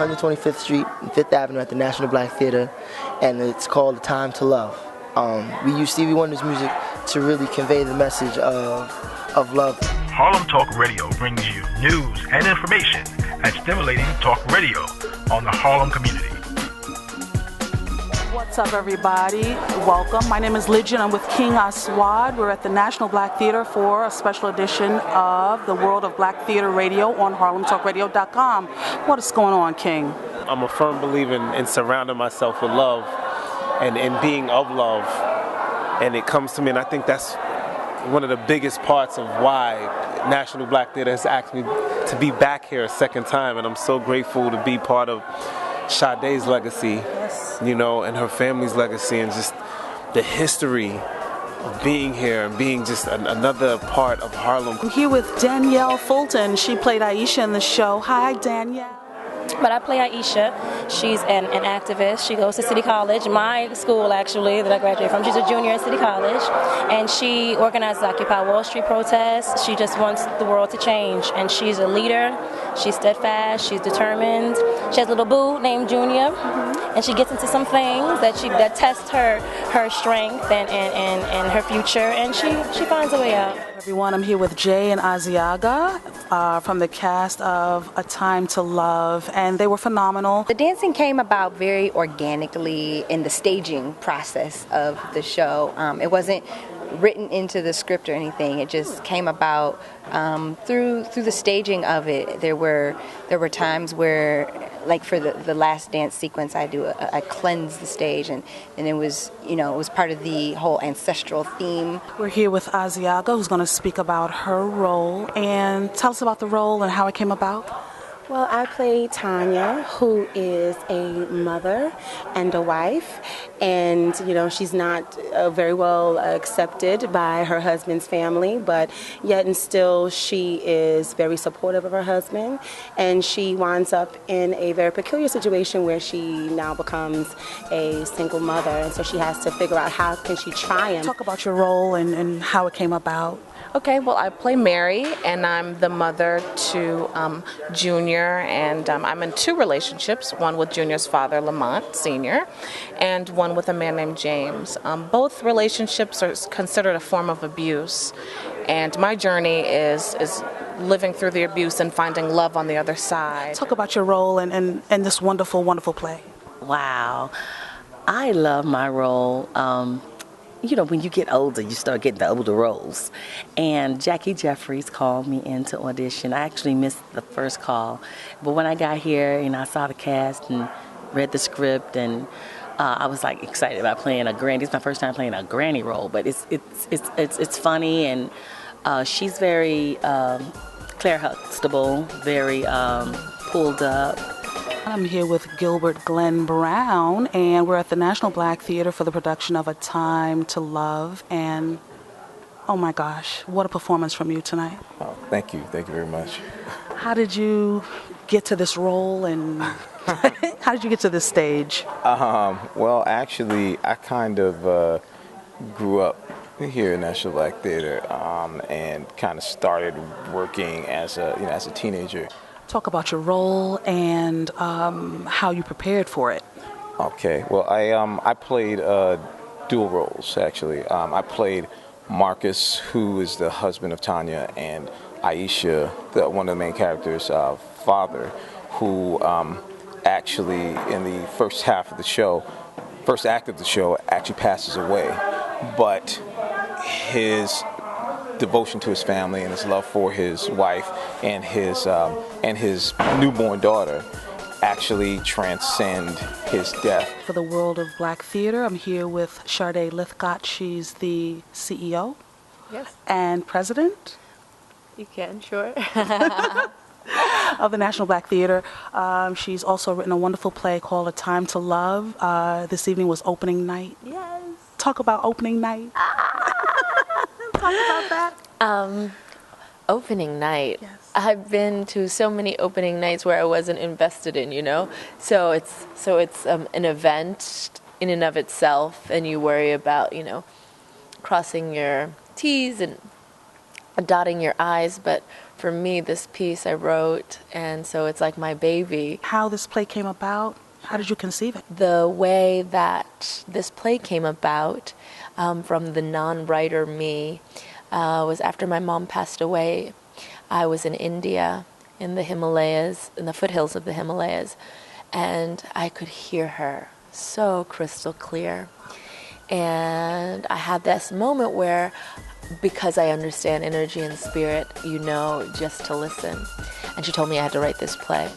125th Street and 5th Avenue at the National Black Theater, and it's called A Time to Love. We use Stevie Wonder's music to really convey the message of love. Harlem Talk Radio brings you news and information at stimulating talk radio on the Harlem community. What's up, everybody? Welcome. My name is Lydgia, and I'm with King Aswad. We're at the National Black Theater for a special edition of the World of Black Theater Radio on HarlemTalkRadio.com. What is going on, King? I'm a firm believer in surrounding myself with love and being of love. And it comes to me, and I think that's one of the biggest parts of why National Black Theater has asked me to be back here a second time. And I'm so grateful to be part of Sade's legacy, you know, and her family's legacy, and just the history of being here and being just another part of Harlem. I'm here with Danielle Fulton. She played Aisha in the show. Hi, Danielle. But I play Aisha. She's an activist. She goes to City College, my school actually, that I graduated from. She's a junior at City College, and she organizes Occupy Wall Street protests. She just wants the world to change, and she's a leader. She's steadfast. She's determined. She has a little boo named Junior, and she gets into some things that test her strength and her future, and she finds a way out. Everyone, I'm here with Jay and Agha from the cast of A Time to Love, and they were phenomenal. The dancing came about very organically in the staging process of the show. It wasn't written into the script or anything. It just came about through the staging of it. There were times where, like for the last dance sequence, I cleanse the stage, and it was, you know, it was part of the whole ancestral theme. We're here with Agha, who's going to speak about her role, and tell us about the role and how it came about. Well, I play Tanya, who is a mother and a wife, and you know, she's not very well accepted by her husband's family, but yet and still she is very supportive of her husband, and she winds up in a very peculiar situation where she now becomes a single mother, and so she has to figure out how can she triumph. Talk about your role and how it came about. Okay, well, I play Mary, and I'm the mother to Junior, and I'm in two relationships, one with Junior's father, Lamont Sr., and one with a man named James. Both relationships are considered a form of abuse, and my journey is living through the abuse and finding love on the other side. Talk about your role in this wonderful, wonderful play. Wow. I love my role. You know, when you get older, you start getting the older roles. And Jackie Jeffries called me in to audition. I actually missed the first call. But when I got here and I saw the cast and read the script, and I was like excited about playing a granny. It's my first time playing a granny role, but it's funny, and she's very Claire Huxtable, very pulled up. I'm here with Gilbert Brown, and we're at the National Black Theater for the production of A Time to Love, and oh my gosh, what a performance from you tonight. Oh, thank you very much. How did you get to this role, and how did you get to this stage? Well, actually, I kind of grew up here in National Black Theater, and kind of started working as a teenager. Talk about your role and how you prepared for it. Okay, well, I played dual roles, actually. I played Marcus, who is the husband of Tanya, and Aisha, one of the main characters' father, who actually in the first act of the show, actually passes away. But his devotion to his family and his love for his wife and his newborn daughter actually transcend his death. For the World of Black Theater, I'm here with Sade Lythcott. She's the CEO. Yes. And president. You can, sure. Of the National Black Theater. She's also written a wonderful play called A Time to Love. This evening was opening night. Yes. Talk about opening night. Talk about that. Opening night. Yes. I've been to so many opening nights where I wasn't invested in, you know. So it's an event in and of itself, and you worry about, you know, crossing your T's and dotting your I's. But for me, this piece I wrote, and so it's like my baby. How this play came about? How did you conceive it? The way that this play came about from the non-writer me was after my mom passed away. I was in India, in the Himalayas, in the foothills of the Himalayas, and I could hear her so crystal clear. And I had this moment where, because I understand energy and spirit, you know, just to listen. And she told me I had to write this play.